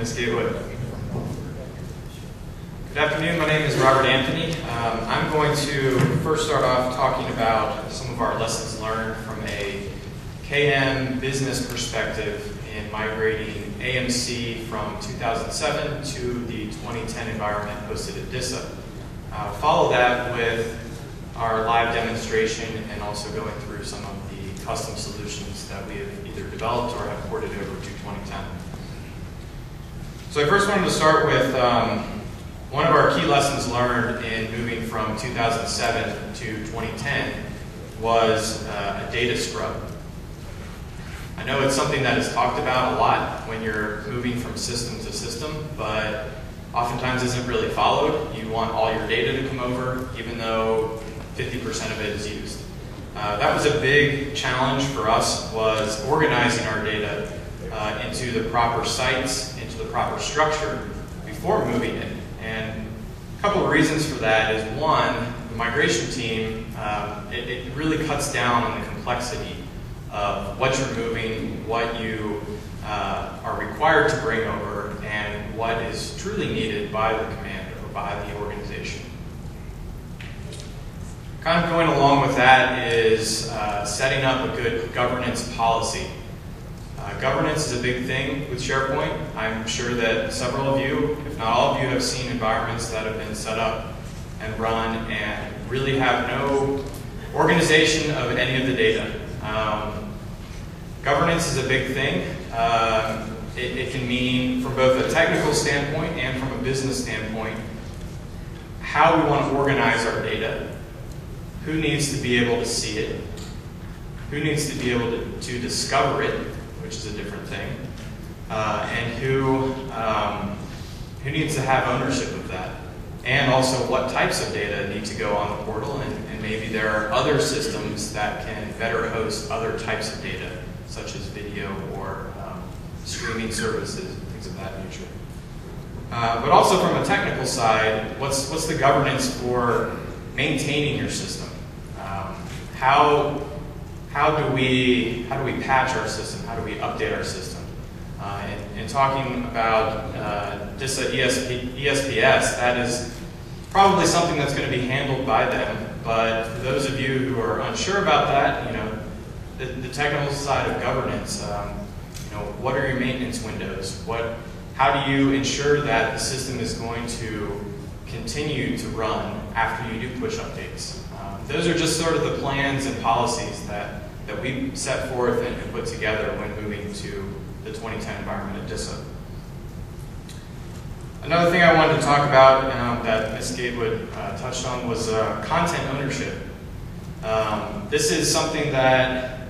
Ms. Gatewood. Good afternoon, my name is Robert Anthony. I'm going to first start off talking about some of our lessons learned from a KM business perspective in migrating AMC from 2007 to the 2010 environment hosted at DISA. Follow that with our live demonstration and also going through some of the custom solutions that we have either developed or have ported over to 2010. So I first wanted to start with one of our key lessons learned in moving from 2007 to 2010 was a data scrub. I know it's something that is talked about a lot when you're moving from system to system, but oftentimes isn't really followed. You want all your data to come over, even though 50% of it is used. That was a big challenge for us, was organizing our data into the proper sites, into the proper structure before moving it. And a couple of reasons for that is, one, the migration team, it really cuts down on the complexity of what you're moving, what you are required to bring over, and what is truly needed by the command or by the organization. Kind of going along with that is setting up a good governance policy. Governance is a big thing with SharePoint. I'm sure that several of you, if not all of you, have seen environments that have been set up and run and really have no organization of any of the data. Governance is a big thing. It can mean, from both a technical standpoint and from a business standpoint, how we want to organize our data, who needs to be able to see it, who needs to be able to discover it, which is a different thing, and who needs to have ownership of that, and also what types of data need to go on the portal, and maybe there are other systems that can better host other types of data, such as video or streaming services, things of that nature. But also from a technical side, what's the governance for maintaining your system? How do we patch our system? How do we update our system? In talking about DISA ESPS, that is probably something that's going to be handled by them. But for those of you who are unsure about that, the technical side of governance, what are your maintenance windows? How do you ensure that the system is going to continue to run after you do push updates? Those are just sort of the plans and policies that we set forth and put together when moving to the 2010 environment at DISA. Another thing I wanted to talk about that Ms. Gatewood touched on was content ownership. This is something that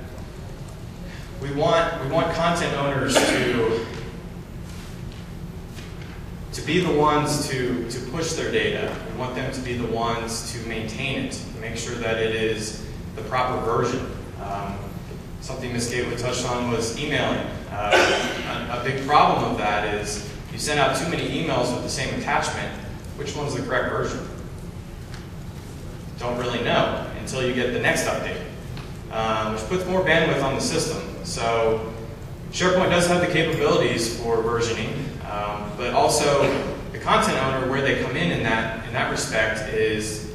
we want content owners to be the ones to push their data. We want them to be the ones to maintain it, to make sure that it is the proper version. Something Ms. Gatewood touched on was emailing. A big problem of that is you send out too many emails with the same attachment. Which one's the correct version? Don't really know until you get the next update, which puts more bandwidth on the system. So SharePoint does have the capabilities for versioning, but also the content owner, where they come in that respect, is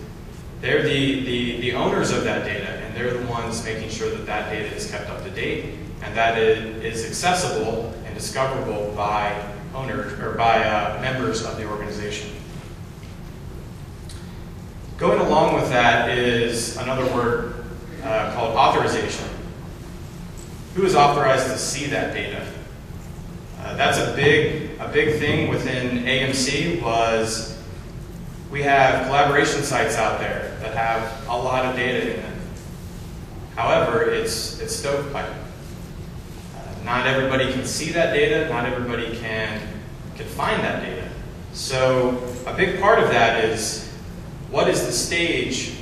they're the owners of that data, and they're the ones making sure that that data is kept up to date and that it is accessible and discoverable by owners or by members of the organization. Going along with that is another word called authorization. Who is authorized to see that data? That's a big thing within AMC. Was we have collaboration sites out there that have a lot of data in them. However, it's stovepipe. Not everybody can see that data. Not everybody can find that data. So a big part of that is, what is the stage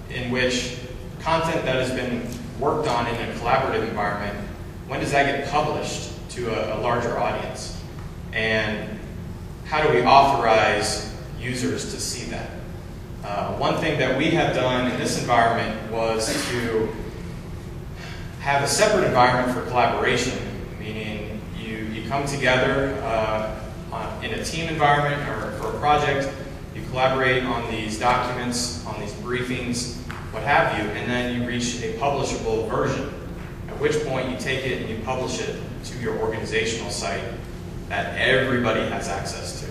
in which content that has been worked on in a collaborative environment, when does that get published to a larger audience? And how do we authorize users to see that? One thing that we have done in this environment was to have a separate environment for collaboration, meaning you come together on in a team environment or for a project. You collaborate on these documents, on these briefings, what have you, and then you reach a publishable version, at which point you take it and you publish it to your organizational site that everybody has access to.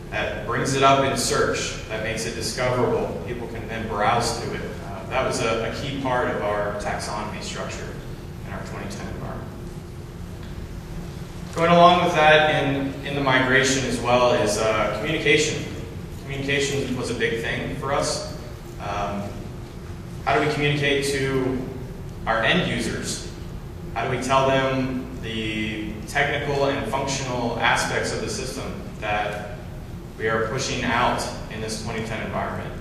That brings it up in search, that makes it discoverable. People can then browse to it. That was a key part of our taxonomy structure in our 2010 environment. Going along with that in the migration as well is communication. Communication was a big thing for us. How do we communicate to our end users? How do we tell them the technical and functional aspects of the system that we are pushing out in this 2010 environment?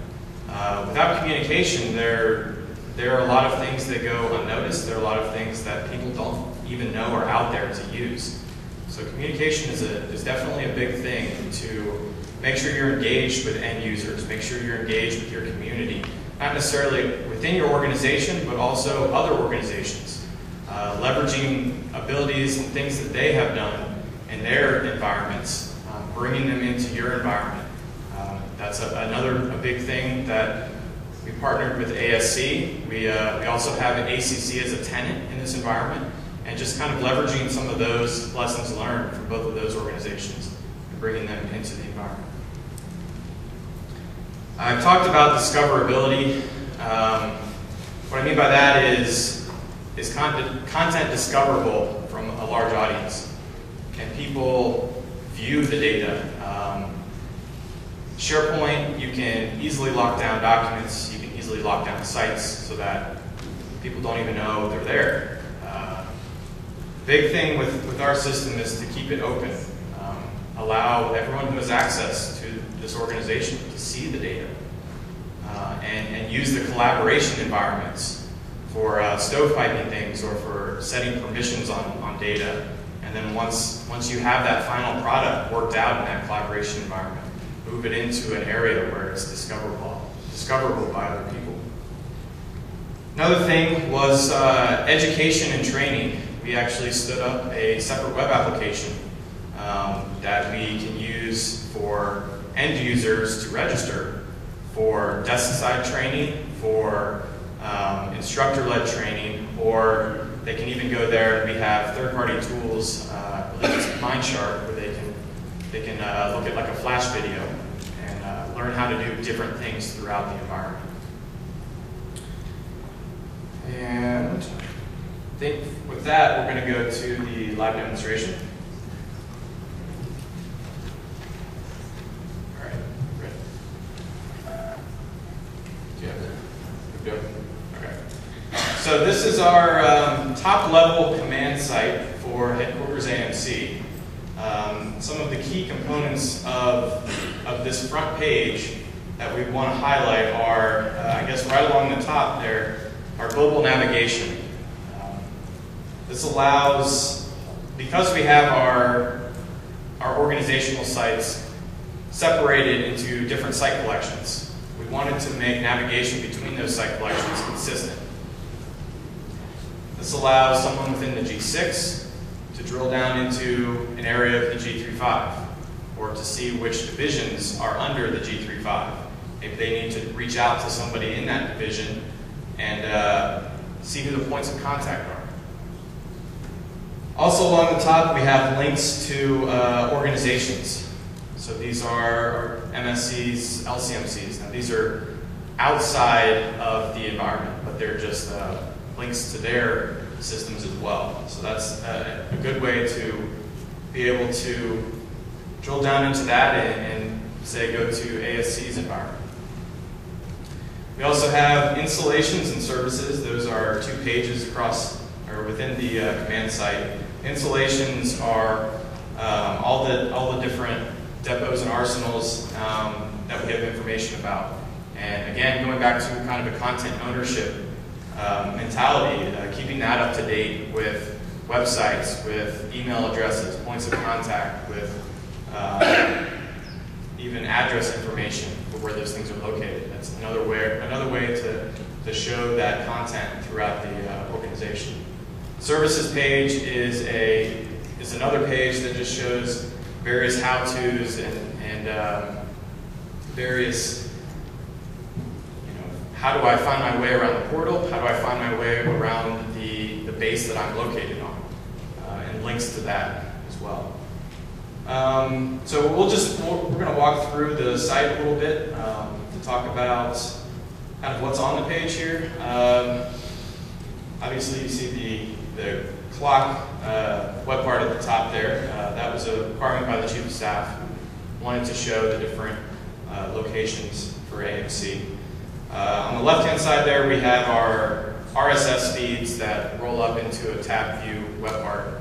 Without communication, there are a lot of things that go unnoticed. There are a lot of things that people don't even know are out there to use. So communication is definitely a big thing to make sure you're engaged with end users, make sure you're engaged with your community, not necessarily within your organization, but also other organizations, leveraging abilities and things that they have done in their environments, bringing them into your environment. That's another big thing that we partnered with ASC. We also have an ACC as a tenant in this environment, and just kind of leveraging some of those lessons learned from both of those organizations and bringing them into the environment. I've talked about discoverability. What I mean by that is content discoverable from a large audience? Can people view the data? SharePoint, you can easily lock down documents, you can easily lock down sites so that people don't even know they're there. Big thing with our system is to keep it open. Allow everyone who has access to this organization to see the data. And use the collaboration environments for stovepiping things or for setting permissions on data. And then once you have that final product worked out in that collaboration environment, move it into an area where it's discoverable by other people. Another thing was education and training. We actually stood up a separate web application that we can use for end users to register for desk-side training, for instructor-led training, or they can even go there and we have third-party tools, I believe it's MindSharp, where they can look at like a flash video and learn how to do different things throughout the environment. And I think with that, we're going to go to the live demonstration. All right, great. Do you have it? Okay. So this is our top-level command site for headquarters AMC. Some of the key components of this front page that we want to highlight are, I guess right along the top there, our global navigation. This allows, because we have our organizational sites separated into different site collections, we wanted to make navigation between those site collections consistent. This allows someone within the G6 to drill down into an area of the G35, or to see which divisions are under the G35. If they need to reach out to somebody in that division and see who the points of contact are. Also along the top, we have links to organizations. So these are MSCs, LCMCs. Now these are outside of the environment, but they're just links to their systems as well. So that's a good way to be able to drill down into that and say go to ASC's environment. We also have installations and services. Those are 2 pages across or within the command site. Installations are all the different depots and arsenals that we have information about. And again, going back to kind of a content ownership mentality, keeping that up to date with websites, with email addresses, points of contact, with even address information for where those things are located. That's another way to show that content throughout the organization. Services page is another page that just shows various how-tos and various, how do I find my way around the portal? How do I find my way around the base that I'm located on? And links to that as well. So we're going to walk through the site a little bit to talk about kind of what's on the page here. Obviously, you see the clock web part at the top there. That was a requirement by the Chief of Staff. Wanted to show the different locations for AMC. On the left-hand side there, we have our RSS feeds that roll up into a tab view web part.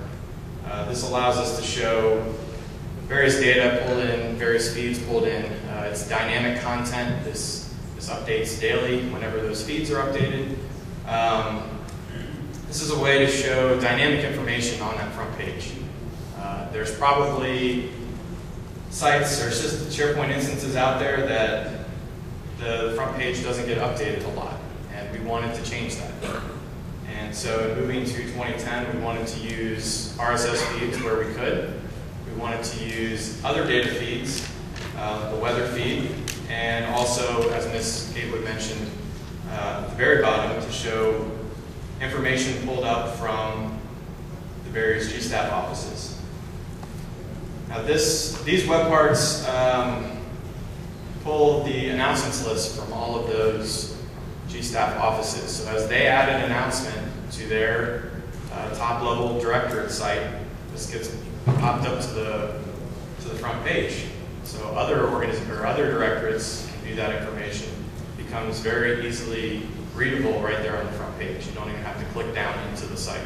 This allows us to show various data pulled in, various feeds pulled in. It's dynamic content. This updates daily whenever those feeds are updated. This is a way to show dynamic information on that front page. There's probably sites or SharePoint instances out there that the front page doesn't get updated a lot, and we wanted to change that. And so moving to 2010, we wanted to use RSS feeds where we could. We wanted to use other data feeds, the weather feed, and also, as Ms. Gatewood mentioned, at the very bottom, to show information pulled up from the various GStaff offices. Now these web parts pull the announcements list from all of those GStaff offices. So as they add an announcement to their top level directorate site, this gets popped up to the front page. So other directorates can view that information. It becomes very easily readable right there on the front page. You don't even have to click down into the site.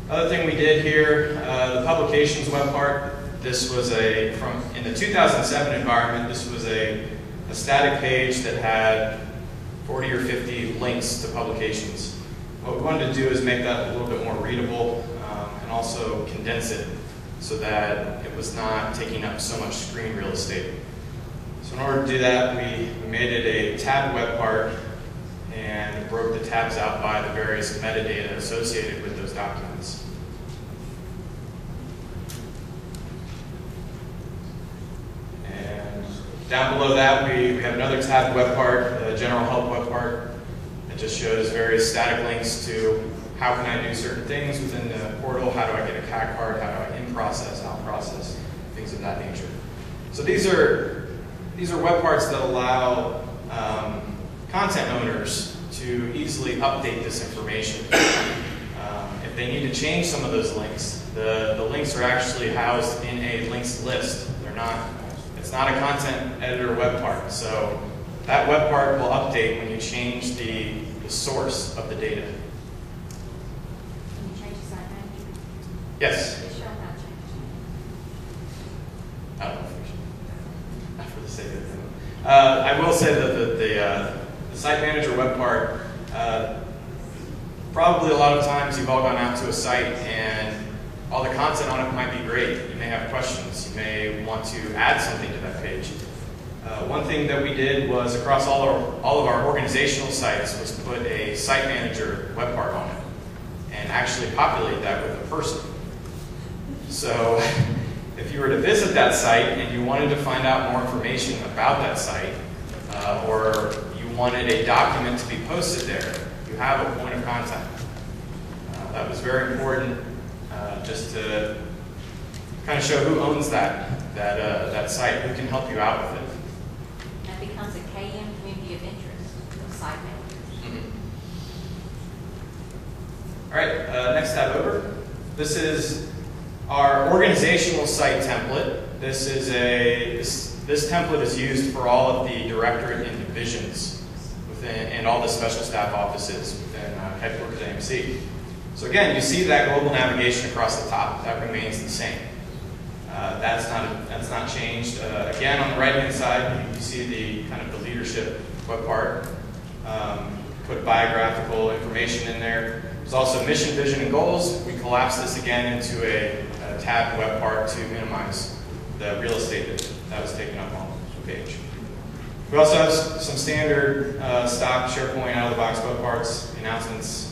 Other thing we did here, the publications web part. This was in the 2007 environment, this was a static page that had 40 or 50 links to publications. What we wanted to do is make that a little bit more readable and also condense it so that it was not taking up so much screen real estate. So in order to do that, we made it a tab web part and broke the tabs out by the various metadata associated with those documents. And down below that, we have another tab web part, the general help web part. It just shows various static links to how can I do certain things within the portal, how do I get a CAC card, how do I in-process, out-process, things of that nature. So these are web parts that allow content owners to easily update this information. If they need to change some of those links, the links are actually housed in a links list. It's not a content editor web part. So that web part will update when you change the source of the data. Can you change the site manager? Yes. Just show how to change it. I don't know if we should. Not for the sake of it. I will say that the site manager web part, probably a lot of times you've all gone out to a site and all the content on it might be great. You may have questions. You may want to add something to that page. One thing that we did was across all of our organizational sites was put a site manager web part on it and actually populate that with a person. So if you were to visit that site and you wanted to find out more information about that site, or you wanted a document to be posted there, you have a point of contact. That was very important just to kind of show who owns that site, who can help you out with it. That becomes a KM community of interest, the site managers. All right, next tab over. This is our organizational site template. This template is used for all of the directorate and divisions within, and all the special staff offices within headquarters AMC. So again, you see that global navigation across the top. That remains the same. That's not changed. Again, on the right-hand side, you see the kind of the leadership web part. Put biographical information in there. There's also mission, vision, and goals. We collapsed this again into a tab web part to minimize the real estate that was taken up on the page. We also have some standard stock SharePoint out-of-the-box web parts, announcements,